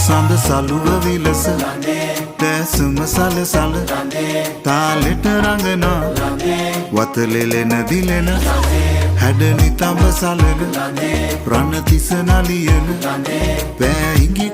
සඳ සලුව විලස දැසුම සලසල තාලෙට රඟනා වතලෙලෙන දිලෙන හැඩනි තඹ සලන රණ තිස නලියන පෑහිඟි